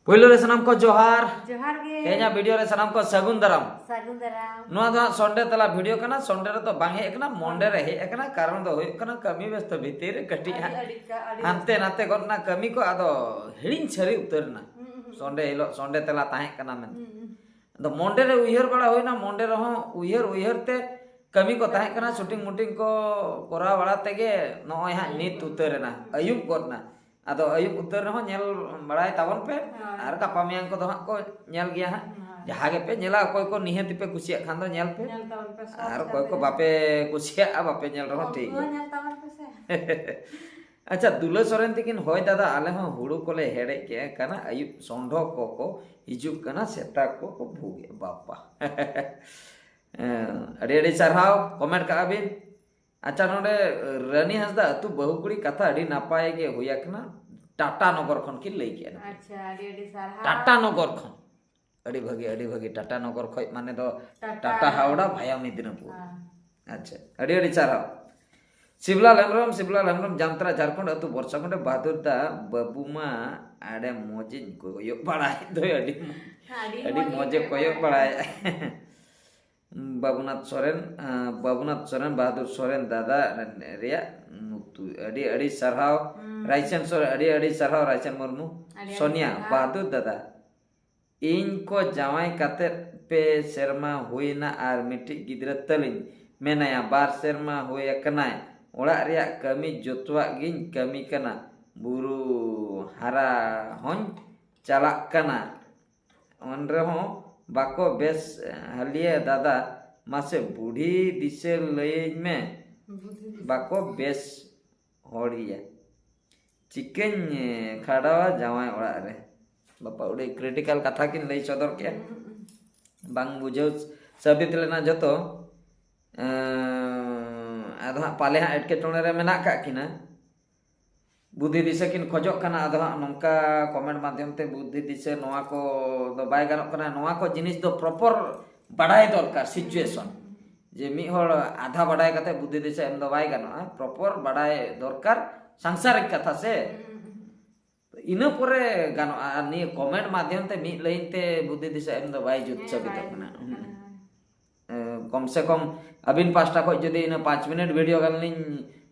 पहिलो रे सनाम को जोहार जोहार गे तेजा वीडियो रे सनाम को सगुन दाराम सागुन दाराम नुआ दो संडे तला वीडियो कना संडे रे तो बांग हे कना मंडे रे हे कना कारण दो होय कना कमी व्यस्त भीतर कटी हानते नाते करना कमी को आदो हिडिन छरी उतरना संडे हिलो संडे तला ताहे कना में तो मंडे रे उयहर बड़ा होइना मंडे रे हो उयहर ते कमी को ताहे कना शूटिंग मुटिंग को कोरा बड़ा तेगे नय हा नित उतरना अयुब करना आदो अयुब उतर हो नेल बड़ाय तावन पे आर का पामियां को दो को नेल गया हा जहां के पे नेला कोई को निहत पे कुसिया खान दो नेल पे आर कोई को बापे कुसिया आ बापे नेल रहो ठीक अच्छा दुलो सोरेन तिकिन होय दादा आले हो हुड़ू कोले हेड़े के कना अयुब सोंढो को हिजुक कना सेता को भूगे बापा अड़े अड़े सरहाव कमेंट का अबिन अच्छा नोडे रानी हंसदा तू बहुकुड़ी कथा अड़ी नापाय के होया कना टाटा नगर खन की लई के अच्छा अड़ी अड़ी सरहाव टाटा नगर खन अड़ी भगी टाटा नगर खय माने तो टाटा हावड़ा भाया मिदनापुर अच्छा अड़ी सरहाव शिवलाल हेम्ब्रम जामत्रा झारखंड अतु बरसाखंडे बहादुर दा बाबूमा आड़े मोजिन कोयो बड़ाय दो अड़ी मोजे कोयो बड़ाय बाबूनाथ सोरेन बहादुर सोरेन दादा रिया नुतु अड़ी सरहाव रायचन सोरेन अड़ी सरहाव रायचन मुर्मू सोनिया बहादुर दादा इन को जावाई काते पे शर्मा हुईना आर मिट्टी गिद्रा तलिन मेनाया बार शर्मा हुए कनाय ओड़ा रिया कमी जोतवा गिन कमी कना बुरु हरा होन चलाक कना उन रहो बाको बेस हलिए दादा मासे बूढ़ी दिसे लय में बाको बेस होड़िया चिकन खाड़ावा जावाय ओड़ा रे बापा उड़े क्रिटिकल कथा किन लय सदर के बांग बुझो सबित लेना जतो आधा पाले हा एटके टोने रे मेना का किना बुद्धि दिशा किन खोजक कना आधा नोंका कमेंट माध्यम ते बुद्धि दिशा नोआ को दो बाय गानों कना नोआ को जिनिस दो प्रॉपर बड़ाई दरकार सिचुएशन जे मी होड़ आधा बड़ाई कते बुद्धि दिशा एम दो बाय गानों प्रॉपर बड़ाई दरकार सांसारिक कथा से इना परे गानों नि कमेंट माध्यम ते मी लाइन ते बुद्धि दिशा एम दो बाय जुत सबित कना कम से कम अबिन पास्टा को जदि इन 5 मिनट वीडियो गालिन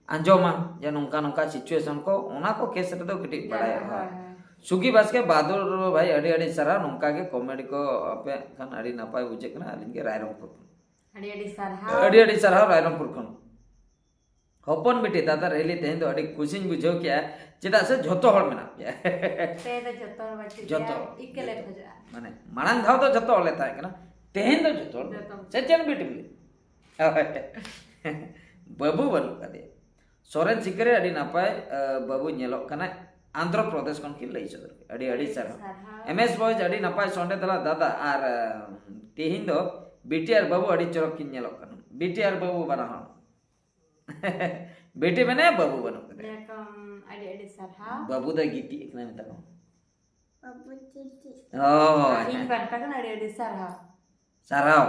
अंजोमा जे नोंका नोंका सिचुएशन को ओना को केस रे तो कटी बड़ाय सुगी बासके बहादुर भाई अड़ी सारा नोंका के कॉमेडी को अपे खान अड़ी नापाय बुझे कना अलिन के रायरंगपुर अड़ी सारा रायरंगपुर खन हपन बेटी दादा रेली तेन दो अड़ी खुशिन बुझो क्या चेदा से झोतो हड़ मेना ते तो झोतो बाची झोतो इकेले खोजा माने मानन धाव तो झोतो हड़ले ताय कना तेन दो झोतो चेचन बेटी बाबू बनु कदे सोरेन सिकरे अड़ी नापाय बाबू नेलो कना आंध्र प्रदेश खन की लई सदर अड़ी सारा एमएस बॉयज अड़ी नापाय संडे तला दादा आर तेहिन दो बीटीआर बाबू अड़ी चरक किन नेलो कना बीटीआर बाबू बना हन बेटी बने बाबू बनु कदे अड़ी सरहाव बाबू दा गीती एकना मेता को बाबू गीती ओ इन बनता कना अड़ी सरहाव सरहाव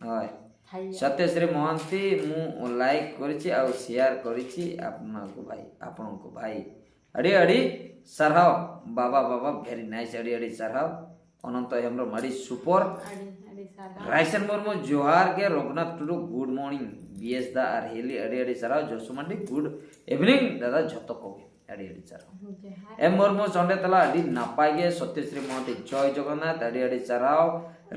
होय सत्यश्री मोहंती मु लाइक करिछि आ शेयर करिछि आपन को भाई अड़ी सरहाव बाबा वेरी नाइस अड़ी सरहाव अनंत हेम्ब्रम अड़ी सुपर रायसन मुर्मू जोहार के रघुनाथ टुडू गुड मॉर्निंग बीएस दा आर हेली अड़ी सरहाव जोसुमंडी गुड इवनिंग दादा झतो को अड़ी सरहाव एम मुर्मू संडे तला अड़ी नापाय गे सत्यश्री मोहंती जय जगन्नाथ अड़ी सरहाव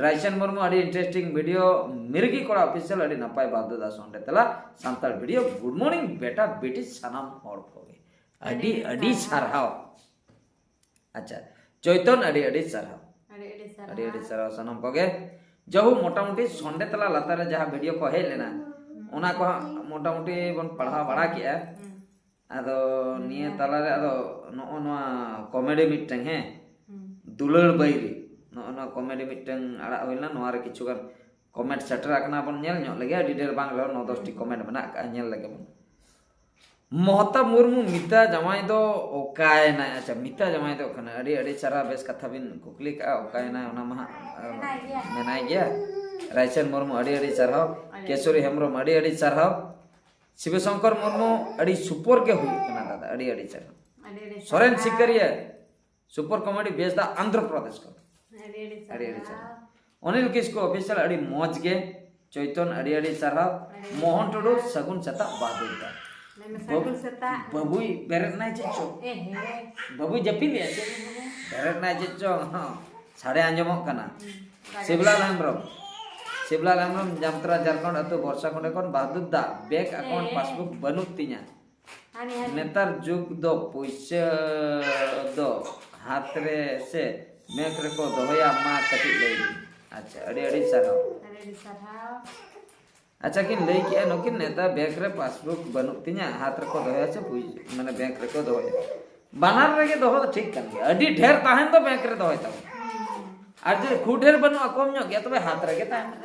रायसन मुर्मू अड़ी इंटरेस्टिंग वीडियो मिर्गी कोड़ा ऑफिशियल अड़ी नापाय बादो दा संडे तला सांताल वीडियो गुड मॉर्निंग बेटा बेटी सनाम हड़ कोगे अड़ी सरहाव अच्छा चैतन अड़ी सरहाव सनाम कोगे जहु मोटा मोटी संडे तला लातारे जहां वीडियो को हे लेना ओना को मोटा मोटी बन पढ़ा बड़ा किया आदो निये तला रे आदो नो नो कॉमेडी मिटंग है दुलर बैरी नो कॉमेडी मिटंग आड़ा होइना नोआ रे किछु गान कमेंट सेटर आकना बन नेल ᱧᱚᱜ लगे अडी ढेर बांग रो 9-10 टी कमेंट बना का नेल लगे बन मोहता मुर्मू मिता जमाई दो ओकाय ना अच्छा मिता जमाई दो कना अडी सारा बेस कथा बिन कुकली का ओकाय ना ओना महा मेनाय गया रायचन मुर्मू अडी सरहाव केशरी हेम्ब्रम अडी सरहाव शिवशंकर मुर्मू अड़ी सुपर के हुई कना दादा अड़ी सरहाव सोरेन सिकरिया सुपर कॉमेडी बेस दा आंध्र प्रदेश को अड़ी अड़ी अड़ी अड़ी सरहा सारा अनिल किस्को ऑफिशियल अड़ी मौज गे चैतन अड़ी अड़ी सारा मोहन टुडू सगुन सता बहादुर दा मैं सागुन सता बबुई बेरत नाय चेचो ए हे बबुई जपी लिया छे बेरत नाय चेचो हां साड़े आंजमोक कना शिवलाल हेम्ब्रम जामत्रा झारखंड अतो वर्षा कोंडे कोन बहादुर दा बैंक अकाउंट पासबुक बनुक तिnya हानि हानि नेतार जुग दो पैसा दो हाथ रे से बैंक रे को दोया मा कति लई अच्छा अड़ी अड़ी सारा अड़ी अड़ी सरहा अच्छा किन लई के नकिन नेता बैंक रे पासबुक बनुक तिnya हाथ रे को दोया से माने बैंक रे को दोया बानार रे दोहो तो ठीक कान अड़ी ढेर ताहन तो बैंक रे दोय ता আর যে খুঁটের বনু কম ᱧᱚᱜ ᱜᱮᱭᱟ ᱛᱚᱵᱮ হাত ᱨᱮᱜᱮ ᱛᱟᱦᱮᱱᱟ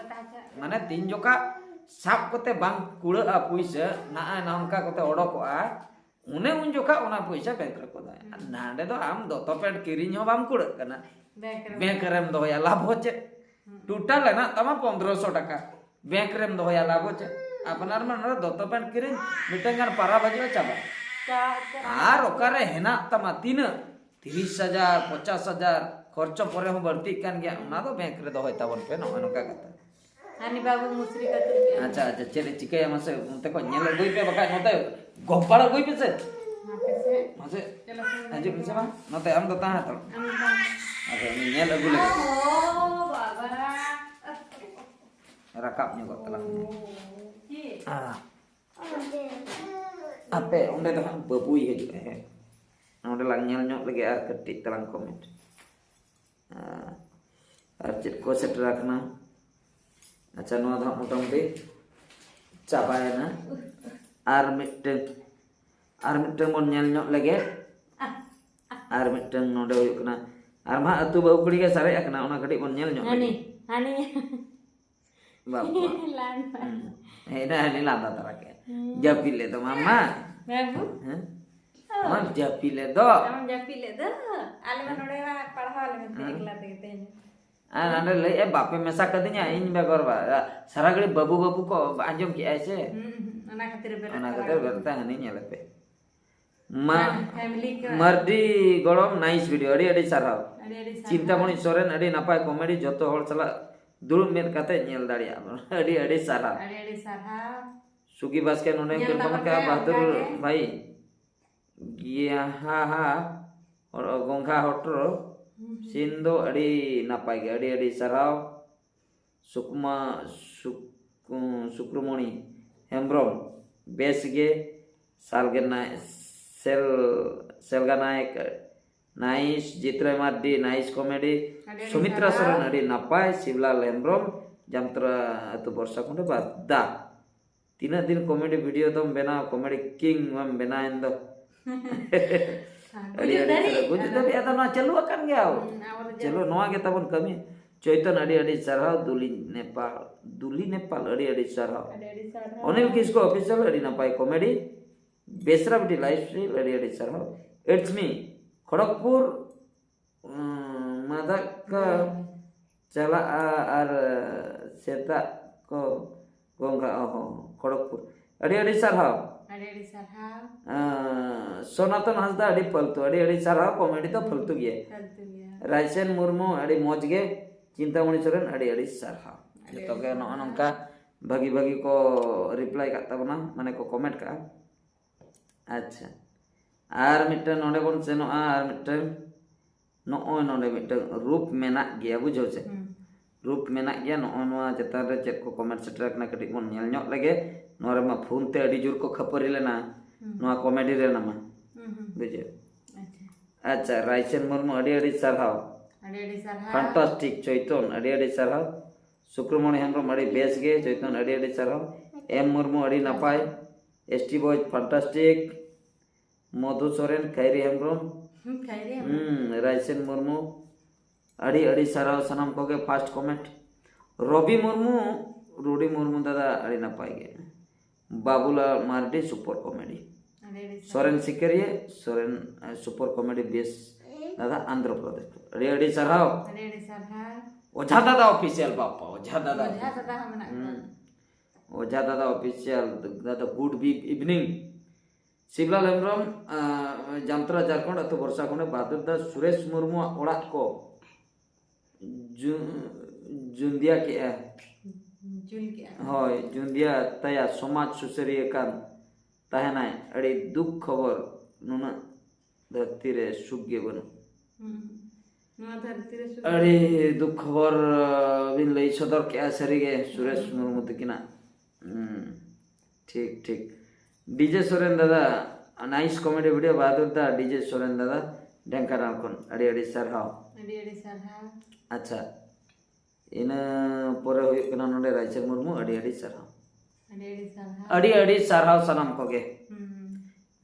মানে তিন জোকা সাপ কতে বাং কুড়া পয়সা না না অনকা কতে অডকᱚᱜᱼᱟ উনে উন জোকা ওনা পয়সা ব্যাংক রে কো দয় নাডে ᱫᱚ ᱟᱢ ᱫᱚᱛᱚ ᱯᱮᱱᱴ ᱠᱤᱨᱤᱧ ᱦᱚᱸ ᱵᱟᱢ ᱠᱩᱲᱟᱹᱜ ᱠᱟᱱᱟ बैंक रेम दोया लाभ होचे टोटल है ना तमा 1500 टाका बैंक रेम दोया लाभ होचे अपनार मन दत्तो पेंट किरिन मिटेंगान पारा बजवा चाबा आर ओकारे हेना तमा 30,000 50,000 खर्च परे हो बढ़ती कान गया ना तो बैंक रे दोय ताबन पे न नका कता हानि बाबू मुसरी कतु अच्छा अच्छा चले चिके मसे उनते को नेल गोई पे बका नते गोपाल गोई पे से मसे चलो अजे पे मा नते हम तो ता तो अरे नेल अगु ले ओ बाबा rakap nya kok telah जी ape onde dah bebui hejuk onde lang nyel nyok lagi ketik telang komen Archit को सेट रखना अच्छा नो दा मोटामुटी चाबाय ना आर मिटeng mon nyel nyok lagi आर मिटeng नोडे हुयुक कना आर मा अतु बाबू कुड़ी के सारे akna ona कटी mon nyel nyok हानि हानि बाबू लान हेना हनी लांदा तरके जपिले तो मामा बाबू हैं मन जपिले दो हम जपिले दो आले मनोडे पढ़ा आले में एकला देते हैं आंडे ले ए बापे मेसा कदिnya इन बेगर बा सारा गड़ी बाबू बाबू को आंजम की ऐसे ana खातिर ona kate berta Honey nyelepe ma family का मर्दी गड़म नाइस वीडियो अड़ी अड़ी साराव अड़ी अड़ी चिंतामणि सोरेन अड़ी नापाय कॉमेडी जतो हर चला दुरुम मेन कते nyel दाड़िया अड़ी अड़ी साराव अड़ी सरहा सुगी बास्के नोने Nyel फिर dapat का kayak बहादुर angka भाई गिया हा और गोंखा होटरो सिंधु अड़ी नापाय गे अड़ी अड़ी सराव सुकमा सुक्रमणि हेम्ब्रम बेसगे सालगे नाय सेलगा नायक nice Jitra Mardi nice comedy Sumitra Soren अड़ी नापाय शिवलाल हेम्ब्रम जामत्रा अतु वर्षा कोंडे बादा तीना दिन कॉमेडी वीडियो तो बेना कॉमेडी किंग हम बेना इंदो अड़ी अड़ी गुजु दबी आता ना चलो अकन गया चलो नवा के तबन कमी चैतन अड़ी अड़ी सरहा दुली नेपाल अड़ी अड़ी सरहा अड़ी सरहा अनिल किसको ऑफिशियल अड़ी ना पाई कॉमेडी बेसरा बिटी लाइव स्ट्रीम अड़ी अड़ी सरहा इट्स मी खड़गपुर मदक चला आर सेता को गोंगा हो खड़गपुर अड़ी अड़ी सरहा अड़ी सरहा सोनातन हंसदा अड़ी फलतू अड़ी सरहा कॉमेडी तो फलतू गए फालतू गया रायसेन मुर्मू अड़ी मौज गे चिंतामणि सोरेन अड़ी सरहा जतो के न नंका भागी भागी को रिप्लाई का तबना माने को कमेंट का अच्छा आर मिटन नोडे बन सेनो आर मिटन नोय नोडे मिटन रूप मेना गया बुझो से रूप मेना गया नोय नोआ जतान रे चेक को कमेंट सेटर कना कटी बन नेल ᱧᱚᱜ लगे नोरे मा फोन ते अड़ी जोर को खपरी लेना नोआ कॉमेडी रे नामा बुझे अच्छा रायसेन मुर्मू अड़ी सरहाव अड़ी सरहा फैंटास्टिक चैतन अड़ी सरहाव सुक्रमणि हेम्ब्रम अड़ी बेस गे चैतन अड़ी सरहाव एम मुर्मू अड़ी नापाय ST boys fantastic Madhu Soren खैरी हेम्ब्रम खैरी रायसेन मुर्मू अड़ी सरहाव सनम को गे फास्ट कमेंट रवि मुर्मू रूडी मुर्मू दादा अड़ी नापाय गे बाबूला मार्डी सुपर कॉमेडी अड़ी सोरेन सिकरिये सोरेन सुपर कॉमेडी बेस दादा आंध्र प्रदेश अड़ी सरहाव सरहा ओझा दादा ऑफिशियल बापा ओझा दादा ओझा दादा हमना ओझा दादा ऑफिशियल दादा गुड इवनिंग शिवलाल हेम्ब्रम जामतरा झारखंड अतो बर्षा खंडे बहादुर दास सुरेश मुर्मू ओड़ा को जुंदिया के जुल के होय जुंदिया तया समाज सुसरिया कान ताहेनाय अड़ी दुख खबर नुना धरती रे सुगे बनु नवा धरती रे अड़ी दुख खबर बिन लई सदर के सरीगे सुरेश मुर्मू तकिना ठीक ठीक डीजे सोरेन दादा नाइस कॉमेडी वीडियो बहादुर दा डीजे सोरेन दादा ढेंकानाल खन अड़ी अड़ी सरहाव अड़ी सरहा अच्छा इन पोरे हुई कना नोडे रायचर मुर्मू अड़ी अड़ी सरहाव अड़ी सरहा अड़ी अड़ी सरहाव सनम कोगे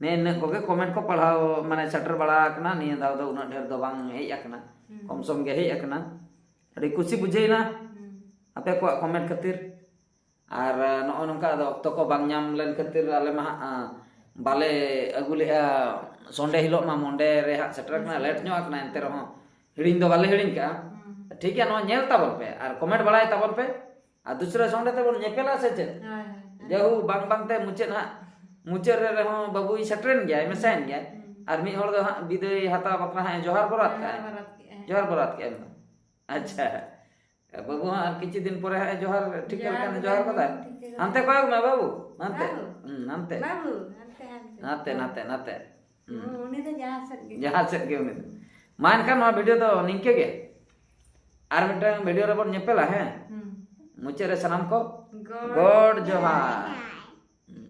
ने ने कोगे कमेंट को पढ़ाओ माने सेटर बड़ा कना निया दाव दो उना ढेर दो बांग हेय अकना कम सम गे हेय अकना अड़ी खुशी बुझेना आपे को कमेंट खातिर आर नो नंका दो ऑक्टो को बांग नाम लेन खातिर आले मा बाले अगुले संडे हिलो मा मंडे रे हा सेटर कना लेट नो अकना एंते रहो हिडिंग दो बाले हिडिंग का ठीक है नो नेल ताबन पे आर कमेंट बड़ाय ताबन पे आ दूसरा संडे ते बोल नेपेला से चे जहू बांग बांग ते मुचे ना मुचे रे हो बाबू ई सेटरेन गया मेसाइन गया आर मी हर दो विदय हाता बकरा है जोहार बरात का जोहार बरात के अच्छा बाबू हां किछि दिन परे है जोहार ठीक है जोहार पता अंते कोय में बाबू अंते अंते बाबू नाते नाते नाते उनी तो जहां से के उनी मान का नो वीडियो तो निके के आर मिटा वीडियो रे बन नेपेला है मुचे रे सलाम को गॉड जोहार।